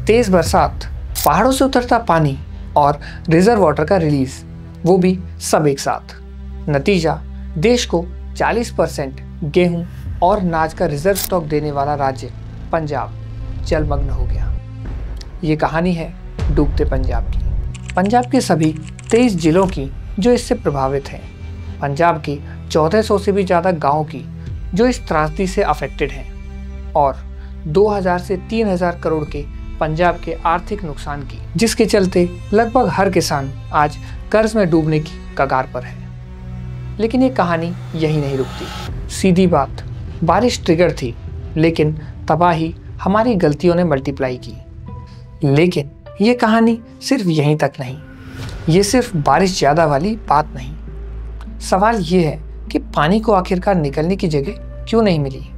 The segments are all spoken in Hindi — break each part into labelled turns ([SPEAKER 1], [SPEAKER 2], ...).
[SPEAKER 1] तेज बरसात, पहाड़ों से उतरता पानी और रिजर्व वाटर का रिलीज, वो भी सब एक साथ। नतीजा, देश को 40% गेहूं और अनाज का रिजर्व स्टॉक देने वाला राज्य पंजाब जलमग्न हो गया। ये कहानी है डूबते पंजाब की। पंजाब के सभी 23 जिलों की जो इससे प्रभावित हैं। पंजाब की 1400 से भी ज़्यादा गाँव की जो इस त्रासदी से अफेक्टेड हैं। और 2000 से 3000 करोड़ के पंजाब के आर्थिक नुकसान की, जिसके चलते लगभग हर किसान आज कर्ज में डूबने की कगार पर है। लेकिन ये कहानी यही नहीं रुकती। सीधी बात, बारिश ट्रिगर थी, लेकिन तबाही हमारी गलतियों ने मल्टीप्लाई की। लेकिन ये कहानी सिर्फ यहीं तक नहीं। ये सिर्फ बारिश ज़्यादा वाली बात नहीं। सवाल ये है कि पानी को आखिरकार निकलने की जगह क्यों नहीं मिली।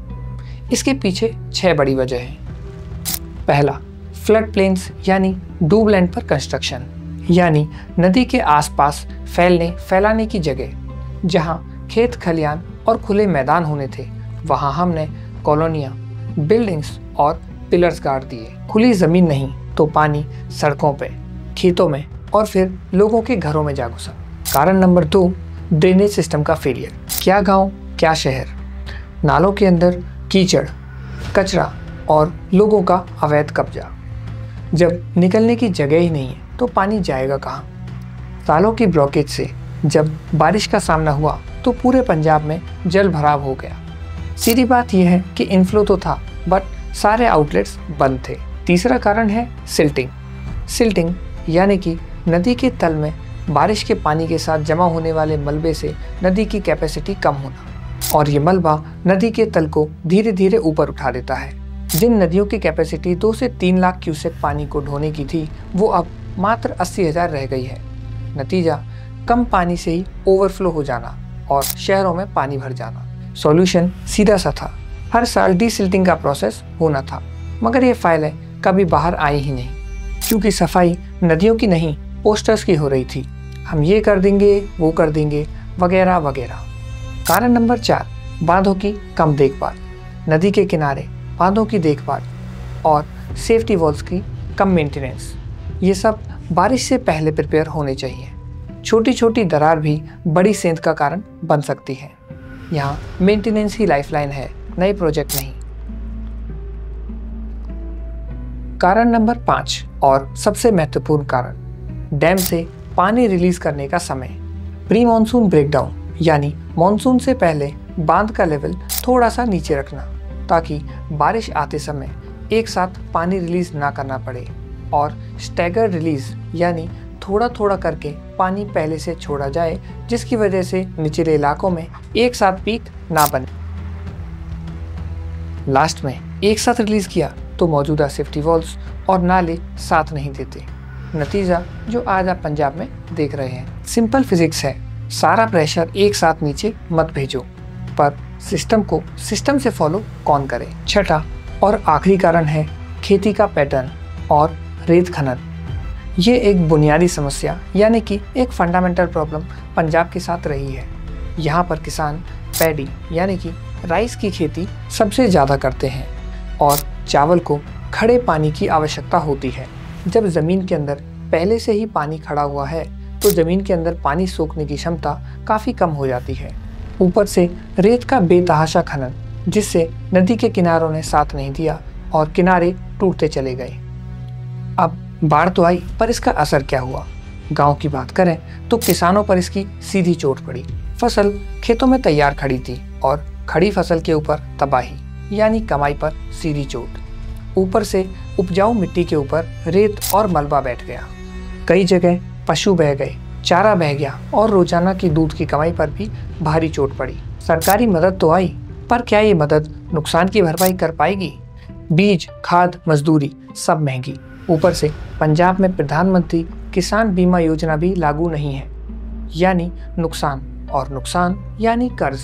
[SPEAKER 1] इसके पीछे 6 बड़ी वजह हैं। पहला, फ्लड प्लेन्स यानी डूबलैंड पर कंस्ट्रक्शन, यानी नदी के आसपास फैलाने की जगह। जहां खेत खलियान और खुले मैदान होने थे, वहां हमने कॉलोनियां, बिल्डिंग्स और पिलर्स गाड़ दिए। खुली ज़मीन नहीं तो पानी सड़कों पे, खेतों में और फिर लोगों के घरों में जा घुसा। कारण नंबर 2, ड्रेनेज सिस्टम का फेलियर। क्या गांव, क्या शहर, नालों के अंदर कीचड़, कचरा और लोगों का अवैध कब्जा। जब निकलने की जगह ही नहीं है तो पानी जाएगा कहाँ। सालों की ब्लॉकेज से जब बारिश का सामना हुआ तो पूरे पंजाब में जल भराव हो गया। सीधी बात यह है कि इनफ्लो तो था, बट सारे आउटलेट्स बंद थे। तीसरा कारण है सिल्टिंग यानी कि नदी के तल में बारिश के पानी के साथ जमा होने वाले मलबे से नदी की कैपेसिटी कम होना, और ये मलबा नदी के तल को धीरे धीरे ऊपर उठा देता है। जिन नदियों की कैपेसिटी 2 से 3 लाख क्यूसेक पानी को ढोने की थी, वो अब मात्र 80,000 रह गई है। नतीजा, कम पानी से ही ओवरफ्लो हो जाना और शहरों में पानी भर जाना। सॉल्यूशन सीधा सा था, हर साल डीसिल्टिंग का प्रोसेस होना था, मगर ये फाइलें कभी बाहर आई ही नहीं, क्योंकि सफाई नदियों की नहीं, पोस्टर्स की हो रही थी। हम ये कर देंगे, वो कर देंगे, वगैरह वगैरह। कारण नंबर 4, बांधों की कम देखभाल। नदी के किनारे बांधों की देखभाल और सेफ्टी वॉल्स की कम मेंटेनेंस, ये सब बारिश से पहले प्रिपेयर होने चाहिए। छोटी छोटी दरार भी बड़ी सेंध का कारण बन सकती है। यहाँ मेंटेनेंस ही लाइफलाइन है, नए प्रोजेक्ट नहीं। कारण नंबर 5 और सबसे महत्वपूर्ण कारण, डैम से पानी रिलीज करने का समय। प्री मानसून ब्रेकडाउन यानी मानसून से पहले बांध का लेवल थोड़ा सा नीचे रखना, ताकि बारिश आते समय एक साथ पानी रिलीज ना करना पड़े। और स्टैगर रिलीज यानी थोड़ा थोड़ा करके पानी पहले से छोड़ा जाए, जिसकी वजह से निचले इलाकों में एक साथ पीक ना बने। लास्ट में एक साथ रिलीज किया तो मौजूदा सेफ्टी वॉल्स और नाले साथ नहीं देते। नतीजा जो आज आप पंजाब में देख रहे हैं। सिंपल फिजिक्स है, सारा प्रेशर एक साथ नीचे मत भेजो, पर सिस्टम से फॉलो कौन करे। छठा और आखिरी कारण है खेती का पैटर्न और रेत खनन। ये एक बुनियादी समस्या यानी कि एक फंडामेंटल प्रॉब्लम पंजाब के साथ रही है। यहाँ पर किसान पैडी यानी कि राइस की खेती सबसे ज़्यादा करते हैं और चावल को खड़े पानी की आवश्यकता होती है। जब ज़मीन के अंदर पहले से ही पानी खड़ा हुआ है तो ज़मीन के अंदर पानी सोखने की क्षमता काफ़ी कम हो जाती है। ऊपर से रेत का बेतहाशा खनन, जिससे नदी के किनारों ने साथ नहीं दिया और किनारे टूटते चले गए। अब बाढ़ तो आई, पर इसका असर क्या हुआ। गांव की बात करें तो किसानों पर इसकी सीधी चोट पड़ी। फसल खेतों में तैयार खड़ी थी और खड़ी फसल के ऊपर तबाही यानी कमाई पर सीधी चोट। ऊपर से उपजाऊ मिट्टी के ऊपर रेत और मलबा बैठ गया। कई जगह पशु बह गए, चारा बह गया और रोजाना की दूध की कमाई पर भी भारी चोट पड़ी। सरकारी मदद तो आई, पर क्या ये मदद नुकसान की भरपाई कर पाएगी। बीज, खाद, मजदूरी सब महंगी। ऊपर से पंजाब में प्रधानमंत्री किसान बीमा योजना भी लागू नहीं है, यानी नुकसान, और नुकसान यानी कर्ज।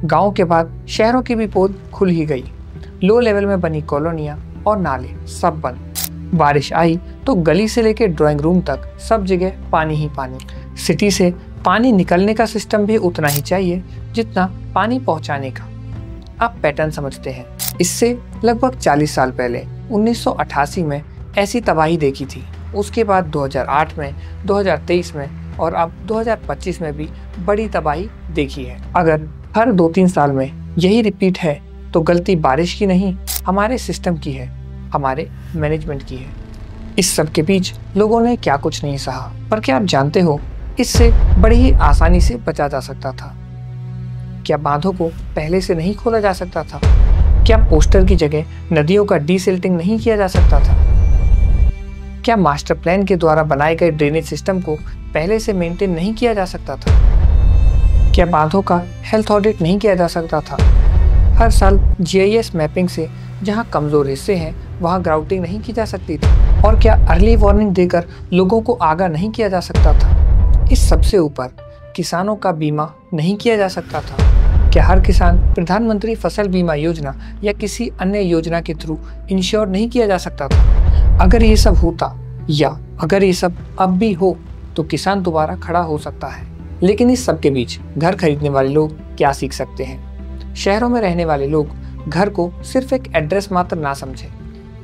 [SPEAKER 1] गांव के बाद शहरों की भी पोल खुल ही गई। लो लेवल में बनी कॉलोनियां और नाले सब बंद। बारिश आई तो गली से लेकर ड्राइंग रूम तक सब जगह पानी ही पानी। सिटी से पानी निकलने का सिस्टम भी उतना ही चाहिए जितना पानी पहुंचाने का। अब पैटर्न समझते हैं। इससे लगभग 40 साल पहले 1988 में ऐसी तबाही देखी थी। उसके बाद 2008 में, 2023 में और अब 2025 में भी बड़ी तबाही देखी है। अगर हर 2-3 साल में यही रिपीट है तो गलती बारिश की नहीं, हमारे सिस्टम की है, हमारे मैनेजमेंट की है। इस सब के बीच लोगों ने क्या कुछ नहीं सहा। पर क्या आप जानते हो, इससे बड़ी ही आसानी से बचा जा सकता था। क्या बांधों को पहले से नहीं खोला जा सकता था? क्या पोस्टर की जगह नदियों का डीसिल्टिंग नहीं किया जा सकता था? क्या मास्टर प्लान के द्वारा बनाए गए ड्रेनेज सिस्टम को पहले से मेंटेन नहीं किया जा सकता था? क्या बांधों का हेल्थ ऑडिट नहीं किया जा सकता था? हर साल GIS मैपिंग से जहां कमजोर हिस्से हैं वहां ग्राउटिंग नहीं की जा सकती थी? और क्या अर्ली वार्निंग देकर लोगों को आगाह नहीं किया जा सकता था? इस सबसे ऊपर किसानों का बीमा नहीं किया जा सकता था? क्या हर किसान प्रधानमंत्री फसल बीमा योजना या किसी अन्य योजना के थ्रू इंश्योर नहीं किया जा सकता था? अगर ये सब होता या अगर ये सब अब भी हो तो किसान दोबारा खड़ा हो सकता है। लेकिन इस सब के बीच घर खरीदने वाले लोग क्या सीख सकते हैं? शहरों में रहने वाले लोग घर को सिर्फ एक एड्रेस मात्र ना समझें।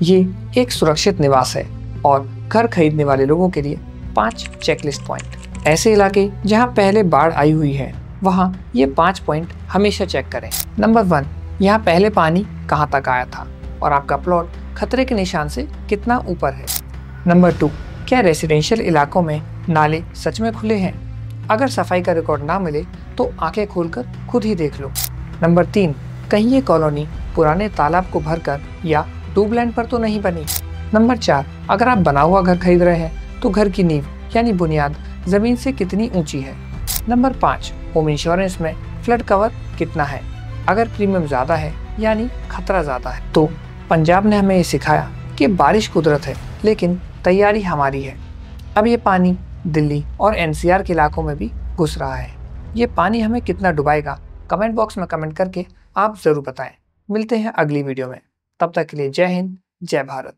[SPEAKER 1] ये एक सुरक्षित निवास है और घर खरीदने वाले लोगों के लिए 5 चेकलिस्ट पॉइंट। ऐसे इलाके जहां पहले बाढ़ आई हुई है वहां ये 5 पॉइंट हमेशा चेक करें। नंबर 1, यहाँ पहले पानी कहाँ तक आया था और आपका प्लॉट खतरे के निशान से कितना ऊपर है। नंबर 2, क्या रेसिडेंशियल इलाकों में नाले सच में खुले हैं? अगर सफाई का रिकॉर्ड ना मिले तो आंखें खोलकर खुद ही देख लो। नंबर 3, कहीं ये कॉलोनी पुराने तालाब को भरकर या डूबलैंड पर तो नहीं बनी। नंबर 4, अगर आप बना हुआ घर खरीद रहे हैं तो घर की नींव यानी बुनियाद जमीन से कितनी ऊंची है। नंबर 5, होम इंश्योरेंस में फ्लड कवर कितना है? अगर प्रीमियम ज़्यादा है यानी खतरा ज़्यादा है। तो पंजाब ने हमें ये सिखाया कि बारिश कुदरत है लेकिन तैयारी हमारी है। अब ये पानी दिल्ली और NCR के इलाकों में भी घुस रहा है। ये पानी हमें कितना डुबाएगा, कमेंट बॉक्स में कमेंट करके आप ज़रूर बताएं। मिलते हैं अगली वीडियो में, तब तक के लिए जय हिंद, जय भारत।